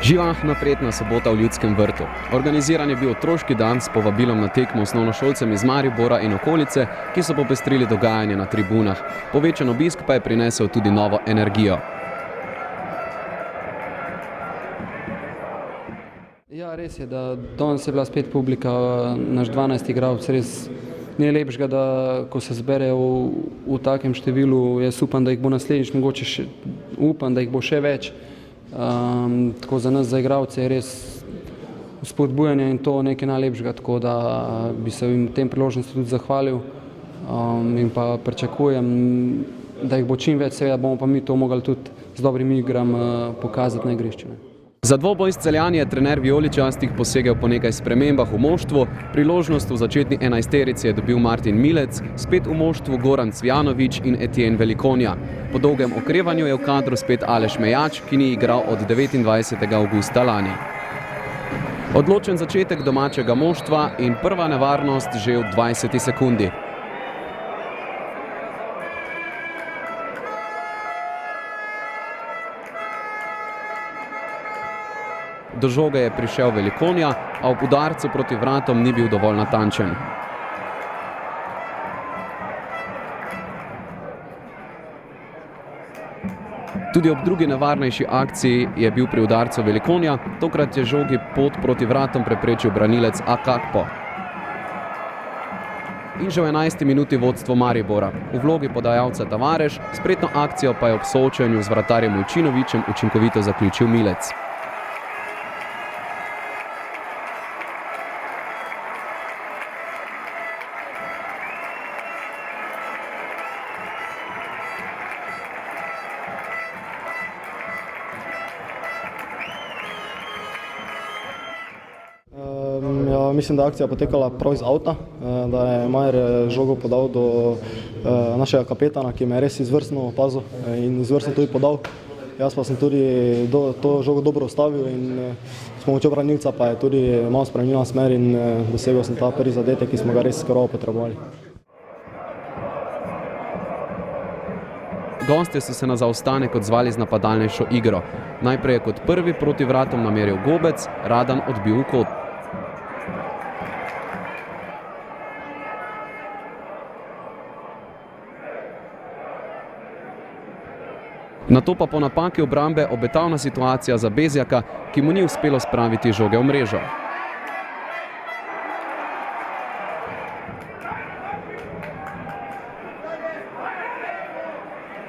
Živahna prijetna sobota v Ljudskem vrtu. Organiziran je bil otroški dan s povabilom na tekmo osnovnošolcem iz Maribora in okolice, ki so popestrili dogajanje na tribunah. Povečan obisk pa je prinesel tudi novo energijo. Ja, res je, da danes je bila spet publika, naš 12 igralec, res ni lepšega, da ko se zberejo v takem številu, jaz upam, da jih bo naslednjič, mogoče še, upam, da jih bo še več. Tako za nas, za igralce je res spodbujanje in to nekaj najlepšega, tako da bi se jim tem priložnosti tudi zahvalil in pa pričakujem, da jih bo čim več, seveda bomo pa mi to mogli tudi z dobrim igram pokazati na igrišču. Za dvoboj s Celjani je trener vijoličastih posegel po nekaj spremembah v moštvu. Priložnost v začetni enajsterici je dobil Martin Milec, spet v moštvu Goran Cvjanović in Etienne Velikonja. Po dolgem okrevanju je v kadru spet Aleš Mejač, ki ni igral od 29. avgusta lani. Odločen začetek domačega moštva in prva nevarnost že v 20. sekundi. Do žoge je prišel Velikonja, a ob udarcu proti vratom ni bil dovolj natančen. Tudi ob drugi nevarnejši akciji je bil pri udarcu Velikonja, tokrat je žogi pot proti vratom preprečil branilec Akakpo. In že v 11. minuti vodstvo Maribora. V vlogi podajalca Tavares, spretno akcijo pa je ob soočenju z vratarjem Vujčinovićem učinkovito zaključil Milec. Mislim, da je akcija potekala prav iz avta, da je Majer žogo podal do našega kapetana, ki me je res izvrstno opazil in izvrstno tudi podal. Jaz pa sem tudi to žogo dobro ustavil in s pomočjo branilca pa je tudi malo spremenila smer in dosegel sem ta prvi zadetek, ki smo ga res skoro potrebovali. Gostje so se na zaostanek odzvali z napadalnejšo igro. Najprej je kot prvi proti vratom nameril Gobec, Radan odbil v kot. Nato pa po napaki obrambe obetavna situacija za Bezjaka, ki mu ni uspelo spraviti žoge v mrežo.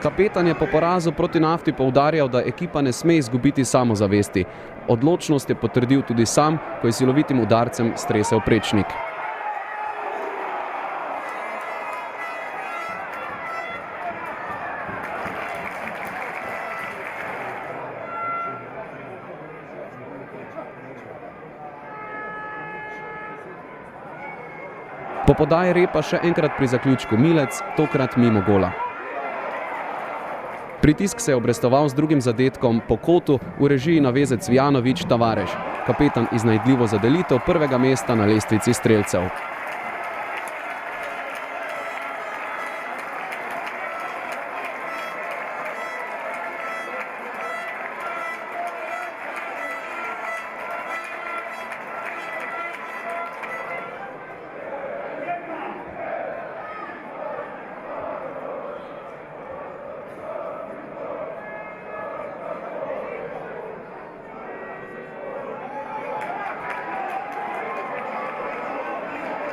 Kapetan je po porazu proti Nafti poudarjal, da ekipa ne sme izgubiti samozavesti. Odločnost je potrdil tudi sam, ko je silovitim udarcem stresel prečnik. Po podaji Repa še enkrat pri zaključku Milec, tokrat mimo gola. Pritisk se je obrestoval z drugim zadetkom po kotu v režiji naveze Cvjanović Tavares, kapetan iznajdljivo zadelitev prvega mesta na lestvici strelcev.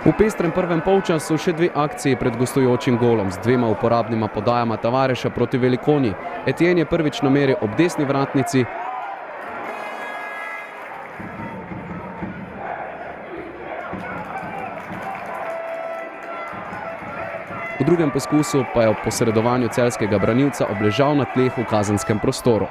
V pestrem prvem polčasu še dve akciji pred gostujočim golom, z dvema uporabnima podajama Tavareša proti Velikonji. Etienne je prvič nameril ob desni vratnici, v drugem poskusu pa je ob posredovanju celjskega branilca obležal na tleh v kazenskem prostoru.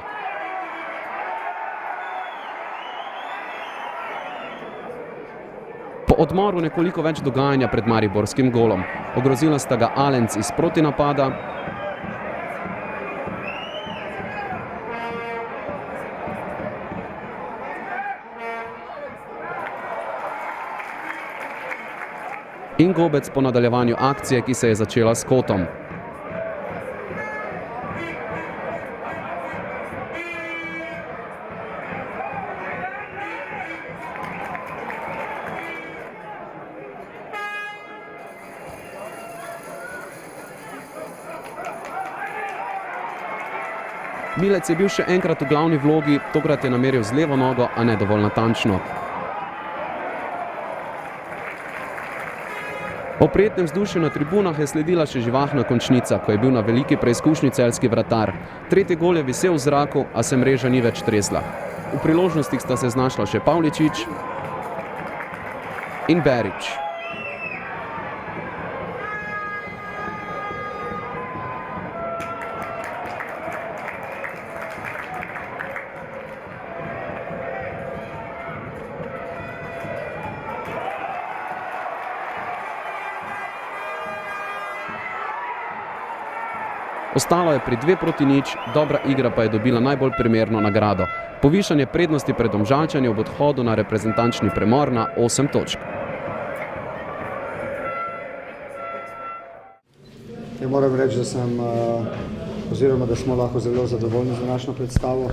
Po odmoru nekoliko več dogajanja pred mariborskim golom. Ogrozila sta ga Alenc iz protinapada in Gobec po nadaljevanju akcije, ki se je začela s kotom. Milec je bil še enkrat v glavni vlogi, tokrat je nameril z levo nogo, a ne dovolj natančno. Po prijetnem vzdušju na tribunah je sledila še živahna končnica, ko je bil na veliki preizkušnji celjski vratar. Tretji gol je visel v zraku, a se mreža ni več tresla. V priložnostih sta se znašla še Pavličič in Berič. Ostalo je pri 2-0, dobra igra pa je dobila najbolj primerno nagrado. Povišanje prednosti pred Domžalčani ob odhodu na reprezentančni premor na 8 točk. Ja, moram reči, da smo lahko zelo zadovoljni z današnjo predstavo.